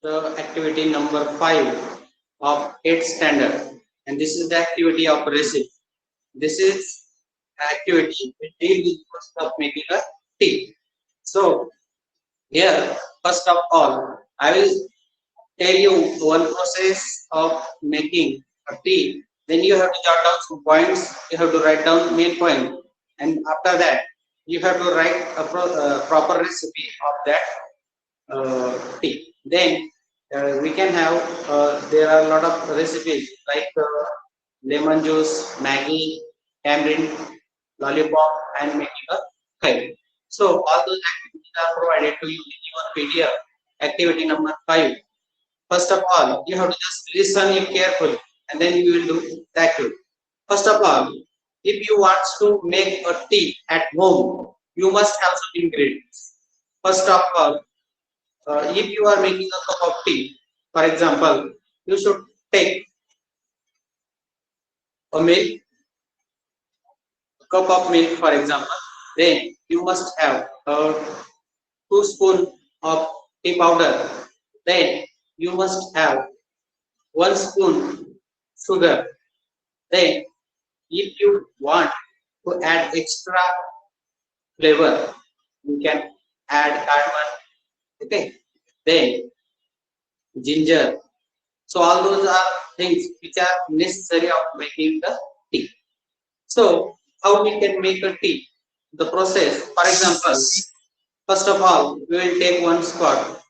the activity number 5 of 8th standard, and this is the activity of recipe. This is activity we deal with the process of making a tea. So here, first of all, I will tell you one process of making a tea. Then you have to jot down some points. You have to write down main point, and after that, you have to write a proper recipe of that tea. Then we can have there are a lot of recipes like lemon juice, Maggie, tamarind, lollipop, and making a curry. So all those activities are provided to you in your PDF. Activity number 5. First of all, you have to just listen it carefully, and then you will do the activity. First of all, if you want to make a tea at home, you must have some ingredients. First of all, if you are making a cup of tea, for example, you should take a milk, cup of milk, for example. Then you must have a 2 spoon of tea powder. Then you must have 1 spoon sugar. Then, if you want to add extra flavor, you can add cardamom. Okay. Then ginger. So all those are things which are necessary of making the tea. So how we can make a tea? The process, for example, first of all, we will take one spot,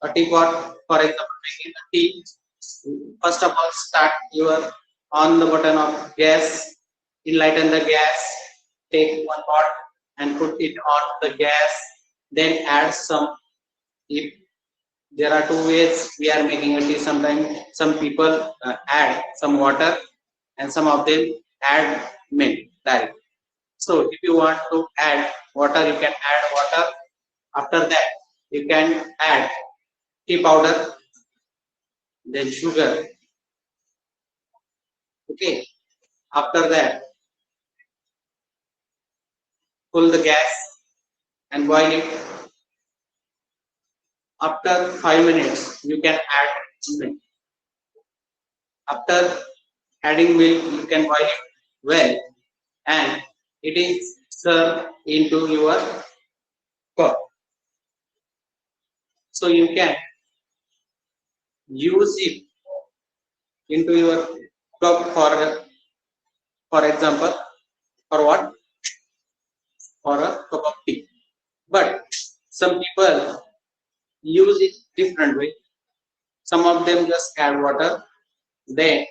a teapot, for example, making the tea. First of all, start your on the button of gas, enlighten the gas, take one pot and put it on the gas, then add some. If there are two ways we are making a tea, sometimes some people add some water and some of them add milk direct. So if you want to add water, you can add water. After that, you can add tea powder, then sugar. Okay. After that, pull the gas and boil it. After 5 minutes, you can add milk. After adding milk, you can boil it well, and it is served into your cup. So you can use it into your cup for example, for what? For a cup of tea. But some people use it different way. Some of them just add water, they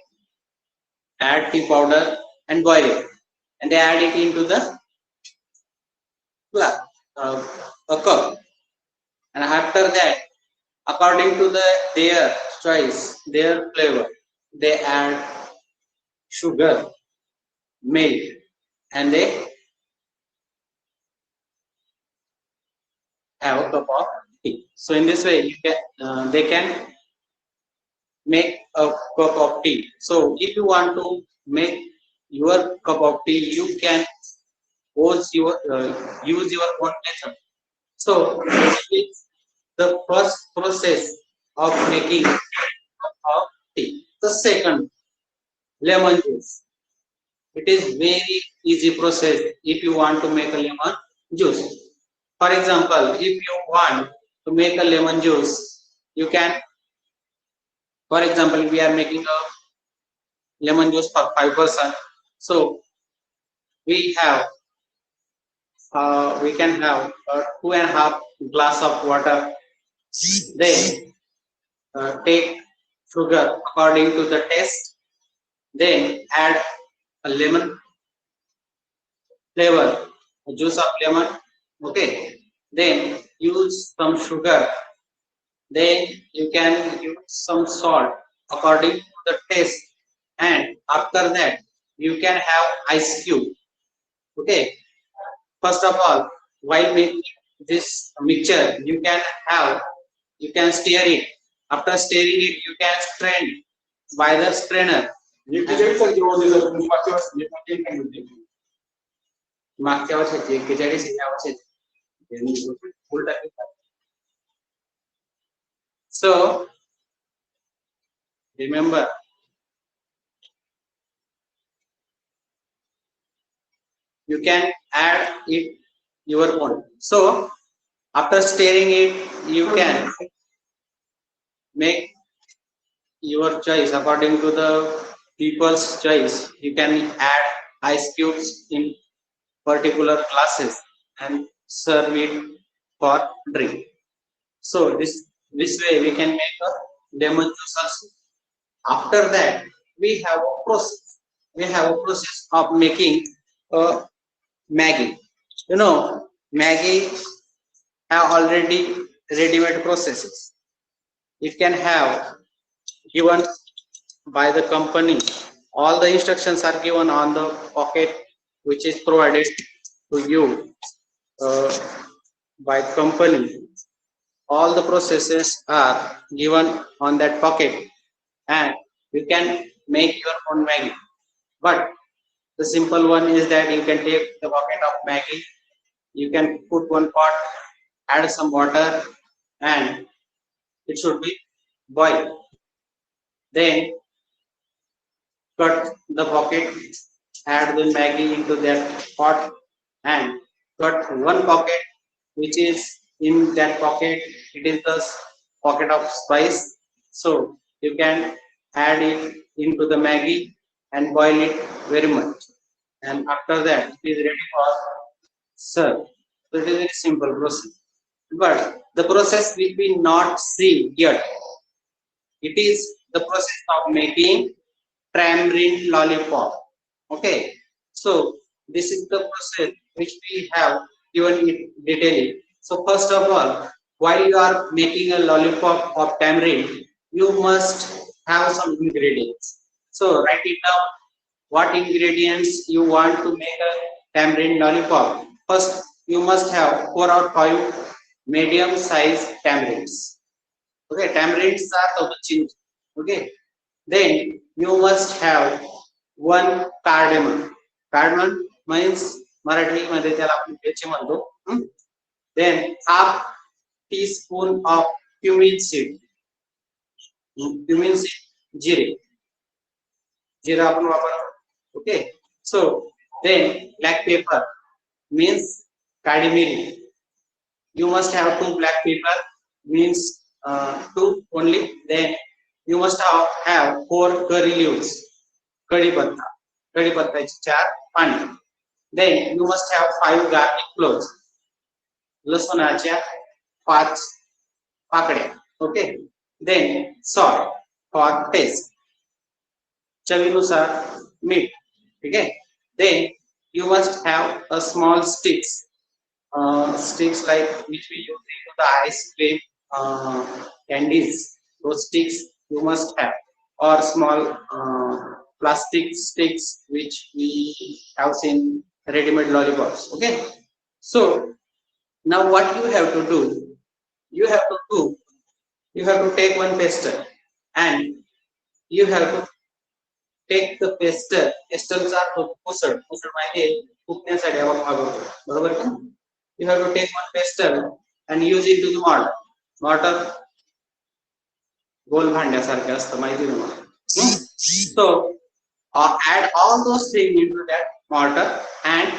add tea powder and boil it, and they add it into the glass, a cup, and after that, according to their choice, their flavor, they add sugar, milk, and they have a cup of tea. So in this way, they can make a cup of tea. So if you want to make your cup of tea, you can use your own method. So this is the first process of making a cup of tea. The second, lemon juice. It is very easy process if you want to make a lemon juice. For example, if you want to make a lemon juice, you can, for example, we are making a lemon juice for 5%. So we have, we can have 2.5 glass of water. Then take sugar according to the taste. Then add a lemon flavor, juice of lemon. Okay. Then use some sugar. Then you can use some salt according to the taste. And after that, you can have ice cube. Okay. First of all, while making this mixture, you can stir it. After stirring it, you can strain by the strainer. मागच्या वर्षाची 41 या वर्षाची उलटा So remember, you can add it your own. So after stirring it, you can make your choice according to the people's choice. You can add ice cubes in particular glasses and serve it for drink. So this way we can make a lemon juice also. After that, we have a process. We have a process of making a Maggie. You know, Maggie have already ready-made processes. It can have given by the company. All the instructions are given on the pocket, which is provided to you uh, by company. All the processes are given on that pocket, and you can make your own Maggie. But the simple one is that you can take the bucket of Maggie, you can put one pot, add some water, and it should be boiled. Then cut the bucket, add the Maggie into that pot, and cut one pocket, which is in that pocket. It is the pocket of spice. So you can add it into the Maggie and boil it very much. And after that, it is ready for serve. So it is a very simple process. But the process we will not see yet. It is the process of making tamarind lollipop. Okay, so this is the process which we have given it detailing. So first of all, while you are making a lollipop of tamarind, you must have some ingredients. So write it down. What ingredients you want to make a tamarind lollipop? First, you must have 4 or 5 medium size tamarinds. Okay, tamarinds are the chinch. Okay, then you must have one cardamom. Cardamom means Marathi मध्ये त्याला आपण वेलची म्हणतो. Then half teaspoon of cumin seed. Cumin seed जिरे. जिरा आपण वापरतो. Okay. So then black pepper means काळी मिरी. You must have 2 black pepper means 2 only. Then you must have 4 curry leaves. कढीपत्ता. कढीपत्त्याची 4 पाने. Then you must have 5 garlic cloves. लसुणाच्या 5 पाकड्या. Okay. Then salt for taste. चवीनुसार मीठ. ठीक है. Then you must have a small sticks like which we use into the ice cream candies. Those sticks you must have, or small plastic sticks which we have seen ready-made lollipops. Okay, so now what you have to do, you have to do you have to take one pestle and you have to take the pestle. Pestles are पुसड माहिती आहे फुकण्यासाठी आपण वापरतो, बरोबर का? You have to take one pestle and use it to the mortar. Mortar गोल भांड्यासारखे असतं, माहिती तुम्हाला. So add all those things into that mortar and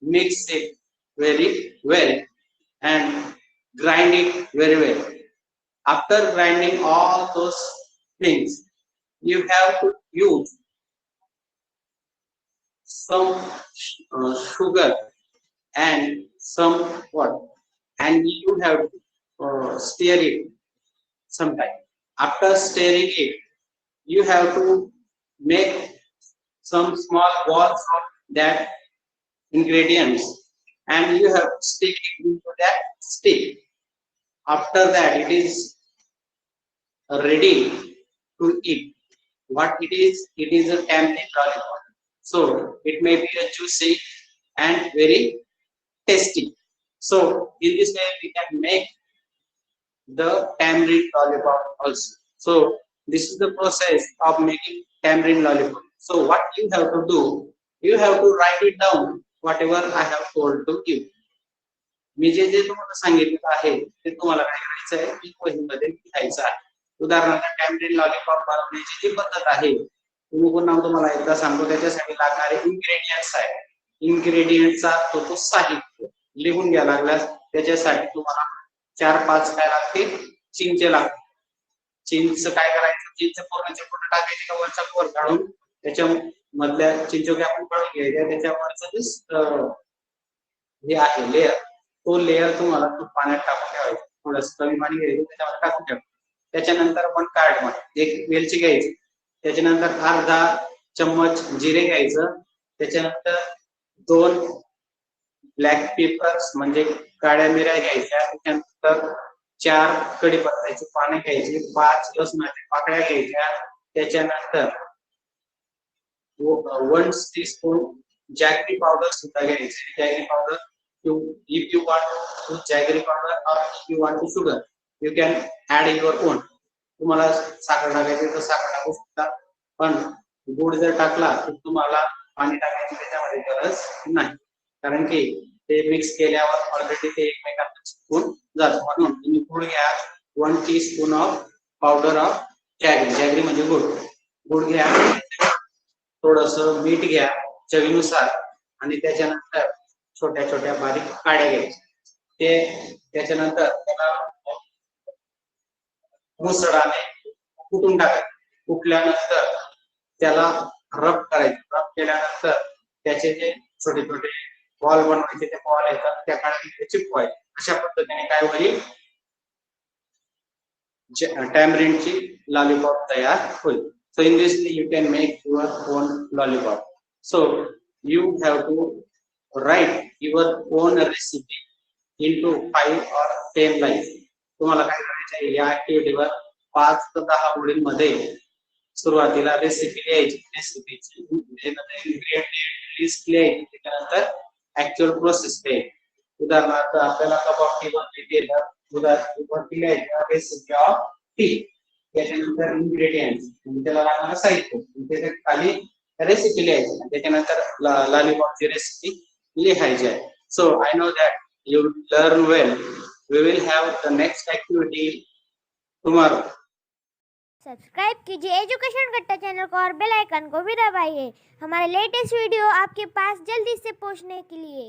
mix it very well and grind it very well. After grinding all those things, you have to use some sugar and some what, and you have to stir it sometime. After stirring it, you have to make some small balls of that ingredients and you have to stick it into that stick. After that, it is ready to eat. What it is a tamarind lollipop. So it may be a juicy and very tasty. So in this way we can make the tamarind lollipop also. So this is the process of making tamarind lollipop. So what you have to do, you have to write it down whatever I have told to you. मी जे जे तुम्हाला सांगितलं आहे ते तुम्हाला काय करायचं आहे एक वहीमध्ये लिहायचं आहे. उदाहरणार्थ टॅमरिन लॉलीपॉप बनवण्याची जी पद्धत आहे तुम्ही पुन्हा तुम्हाला एकदा सांगतो. त्याच्यासाठी लागणारे इन्ग्रेडियंट्स आहे. इन्ग्रेडियंटचा तो साहित्य लिहून घ्या लागल्यास त्याच्यासाठी तुम्हाला 4-5 काय लागतील चिंचे लागतील. चिंच काय करायचं चिंच पूर्णचे पूर्ण टाकायची का वरचा कोर काढून त्याच्या मधल्या चिंचोक्या आपण काढून घ्यायच्या त्याच्यावरचं हे आहे लेअर तो लेअर तुम्हाला पाण्यात टाकून ठेवायचा. थोडंसं कमी पाणी घ्यायचं त्याच्यावर टाकून ठेवायचं. त्याच्यानंतर आपण कार्ड एक वेलची घ्यायची. त्याच्यानंतर अर्धा चम्मच जिरे घ्यायचं. त्याच्यानंतर 2 ब्लॅक पेपर्स म्हणजे काळ्या मिऱ्या घ्यायच्या. त्याच्यानंतर 4 कढीपत्त्याची पाने घ्यायची. 5 लसणाच्या पाकळ्या घ्यायच्या. त्याच्यानंतर 1 टीस्पून जॅगरी पावडर सुद्धा घ्यायची. Jaggery powder if you want to jaggery powder or if you want to sugar you can add your own. तुम्हाला साखर टाकायची तर साखर टाकू शकता पण गुड जर टाकला तर तुम्हाला पाणी टाकायची त्याच्यामध्ये गरज नाही कारण की ते मिक्स केल्यावर ऑलरेडी ते एकमेकांना चिपकून जातं. म्हणून तुम्ही गुड घ्या. 1 teaspoon of powder of jaggery. Jaggery म्हणजे गुड घ्या. थोडंसं मीठ घ्या चवीनुसार आणि त्याच्यानंतर छोट्या छोट्या बारीक काड्या घ्यायच्या. ते त्याच्यानंतर त्याला मुसळाने कुटून टाकायचं. कुटल्यानंतर त्याला रब करायचं. रब केल्यानंतर त्याचे जे छोटे छोटे बॉल बनवायचे ते बॉल येतात त्या काड्या चिपकवायचे. अशा पद्धतीने काय होईल टॅमरिनची लॉलीपॉप तयार होईल. So in this way you can make your own lollipop. So you have to write your own recipe into 5 or 10 lines. तुम्हाला काय करायचं आहे या ऍक्टिव्हिटीवर 5 ते 10 ओळींमध्ये सुरुवातीला रेसिपी लिहायची. रेसिपीची इन्ग्रेडियंट लिस्ट लिहायची. त्यानंतर ऍक्च्युअल प्रोसेस लिहायची. उदाहरणार्थ आपल्याला कप ऑफ टी बनवायची आहे उदाहरणार्थ लिहायचं रेसिपी ऑफ टी. त्याच्यानंतर इन्ग्रेडियंट्स त्याला लागणारं साहित्य त्याच्या खाली रेसिपी लिहायची. त्याच्यानंतर लॉलीपॉपची रेसिपी लिहायची आहे. So I know that you learn well. We will have the next activity tomorrow. Subscribe कीजिए एजुकेशन कट्टा चैनल को और बेल आइकन को भी दबाइए हमारे लेटेस्ट वीडियो आपके पास जल्दी से पहुंचने के लिए.